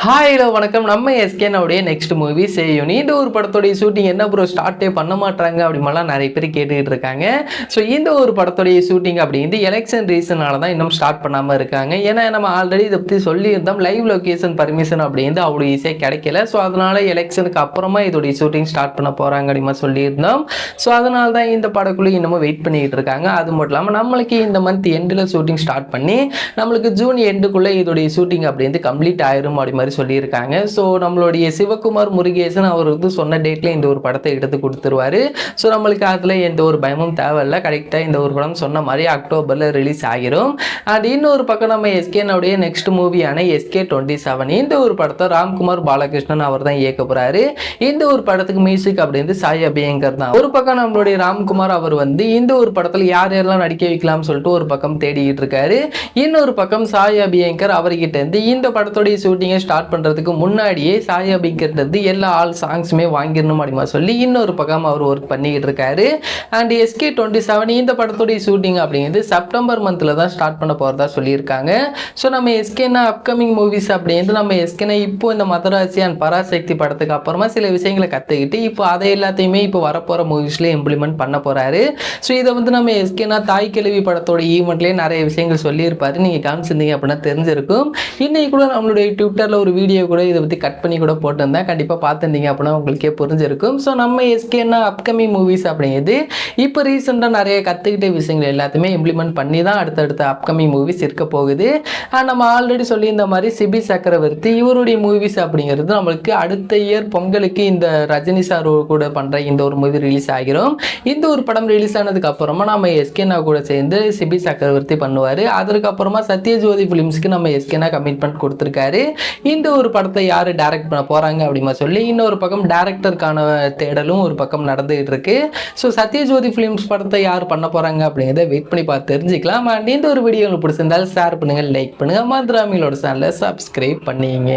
Hi hello வணக்கம். நம்ம எஸ்கேனுடைய next movie சேயும். இந்த ஒரு படத்தோடைய ஷூட்டிங் என்ன ப்ரோ ஸ்டார்ட்டே பண்ண மாட்டாங்க அப்படிமாலாம் நிறைய பேர் கேட்டுக்கிட்டு இருக்காங்க. ஸோ இந்த ஒரு படத்தோடைய ஷூட்டிங் அப்படிங்கிறது எலெக்ஷன் ரீசனால தான் இன்னும் ஸ்டார்ட் பண்ணாமல் இருக்காங்க. ஏன்னா நம்ம ஆல்ரெடி இதை பற்றி சொல்லியிருந்தோம், லைவ் லொக்கேஷன் பர்மிஷன் அப்படிங்கிறது அவ்வளோ ஈஸியாக கிடைக்கல. ஸோ அதனால எலெக்ஷனுக்கு அப்புறமா இதோடைய ஷூட்டிங் ஸ்டார்ட் பண்ண போகிறாங்க அப்படிமா சொல்லியிருந்தோம். ஸோ அதனால தான் இந்த படக்குள்ளே இன்னமும் வெயிட் பண்ணிக்கிட்டு இருக்காங்க. அது மட்டும் இல்லாமல் நம்மளுக்கு இந்த மந்த் எண்டில் ஷூட்டிங் ஸ்டார்ட் பண்ணி நம்மளுக்கு ஜூன் எண்டுக்குள்ளே இதோடைய ஷூட்டிங் அப்படிங்கிறது கம்ப்ளீட் ஆயிரும் அப்படி மாதிரி சொல்லியிருக்காங்க. ஸோ நம்மளுடைய சிவகுமார் முருகேசன் அவர் வந்து சொன்ன டேட்ல இந்த ஒரு படத்தை எடுத்து கொடுத்துருவாரு. ஸோ நம்மளுக்கு அதில் எந்த ஒரு பயமும் தேவையில்லை. கரெக்டாக இந்த ஒரு படம் சொன்ன மாதிரி அக்டோபரில் ரிலீஸ் ஆகிரும். அண்ட் இன்னொரு பக்கம் நம்ம எஸ்கேனுடைய நெக்ஸ்ட் மூவியான SK27 இந்த ஒரு படத்தை ராம்குமார் பாலகிருஷ்ணன் அவர் தான் இயக்க போறாரு. இந்த ஒரு படத்துக்கு மியூசிக் அப்படின்றது சாய் அபியங்கர் தான். ஒரு பக்கம் நம்மளுடைய ராம்குமார் அவர் வந்து இந்த ஒரு படத்தில் யார் யாரெல்லாம் நடிக்க வைக்கலாம்னு சொல்லிட்டு ஒரு பக்கம் தேடிக்கிட்டு இருக்காரு. இன்னொரு பக்கம் சாய் அபியங்கர் அவர்கிட்ட இருந்து இந்த படத்தோடைய ஷூட்டிங்கை ஸ்டார்ட் பண்றதுக்கு முன்னாடியே சாய் அபியங்கர் எல்லா ஆல் சாங்ஸுமே வாங்கிடணும் அப்படிமா சொல்லி இன்னொரு பக்கம் அவர் ஒர்க் பண்ணிக்கிட்டு இருக்காரு. அண்ட் SK27 இந்த படத்தோடைய ஷூட்டிங் அப்படிங்கிறது செப்டம்பர் மந்த்ல தான் ஸ்டார்ட் பண்ண போறதா சொல்லியிருக்காங்க. ஸோ நம்ம எஸ்கேனா அப்கமிங் மூவிஸ் அப்படிங்கிறது நம்ம எஸ்கேனா இப்போ இந்த மதராசி அண்ட் பராசக்தி படத்துக்கு அப்புறமா சில விஷயங்களை கற்றுக்கிட்டு இப்போ அதை எல்லாத்தையுமே இப்போ வரப்போகிற மூவிஸ்ல இம்ப்ளிமெண்ட் பண்ண போறாரு. ஸோ இதை வந்து நம்ம எஸ்கேனா தாய் கிழவி படத்தோட ஈவெண்ட்லேயே நிறைய விஷயங்கள் சொல்லியிருப்பாரு. நீங்கள் காமிச்சிருந்தீங்க அப்படின்னா தெரிஞ்சிருக்கும். இன்னைக்கு கூட நம்மளுடைய ட்விட்டரில் ஒரு வீடியோ கூட இதை பற்றி கட் பண்ணி கூட போட்டிருந்தேன். கண்டிப்பாக பார்த்துருந்தீங்க அப்படின்னா உங்களுக்கே புரிஞ்சிருக்கும். ஸோ நம்ம எஸ்கேனா அப்கமிங் மூவிஸ் அப்படிங்கிறது இப்போ ரீசெண்டாக நிறைய கற்றுக்கிட்ட விஷயங்கள் எல்லாத்தையுமே இம்ப்ளிமெண்ட் பண்ணி தான் அடுத்தடுத்த அப்கமிங் மூவிஸ் இருக்க போகுது. நம்ம ஆல்ரெடி சொல்லியிருந்த மாதிரி சிபி சக்கரவர்த்தி இவருடைய மூவிஸ் அப்படிங்கிறது நம்மளுக்கு அடுத்த இயர் பொங்கலுக்கு இந்த ரஜினி சார் கூட பண்ணுற இந்த ஒரு மூவி ரிலீஸ் ஆகிரும். இந்த ஒரு படம் ரிலீஸ் ஆனதுக்கு அப்புறமா நம்ம எஸ்கேனா கூட சேர்ந்து சிபி சக்கரவர்த்தி பண்ணுவார். அதுக்கப்புறமா சத்யஜோதி ஃபிலிம்ஸ்க்கு நம்ம எஸ்கேனா கமிட்மெண்ட் கொடுத்துருக்காரு. இந்த ஒரு படத்தை யார் டைரக்ட் பண்ண போகிறாங்க அப்படிமா சொல்லி இன்னொரு பக்கம் டைரக்டருக்கான தேடலும் ஒரு பக்கம் நடந்துகிட்டு இருக்கு. ஸோ சத்யஜோதி ஃபிலிம்ஸ் படத்தை யார் பண்ண போகிறாங்க அப்படிங்கிறத வெயிட் பண்ணி பார்த்து தெரிஞ்சுக்கலாம். அண்ட் இந்த ஒரு வீடியோ உங்களுக்கு பிடிச்சிருந்தாலும் ஷேர் பண்ணுங்கள், லைக் பண்ணுங்கள், மதுராமிகளோட சேனலை சப்ஸ்கிரைப் பண்ணிங்க.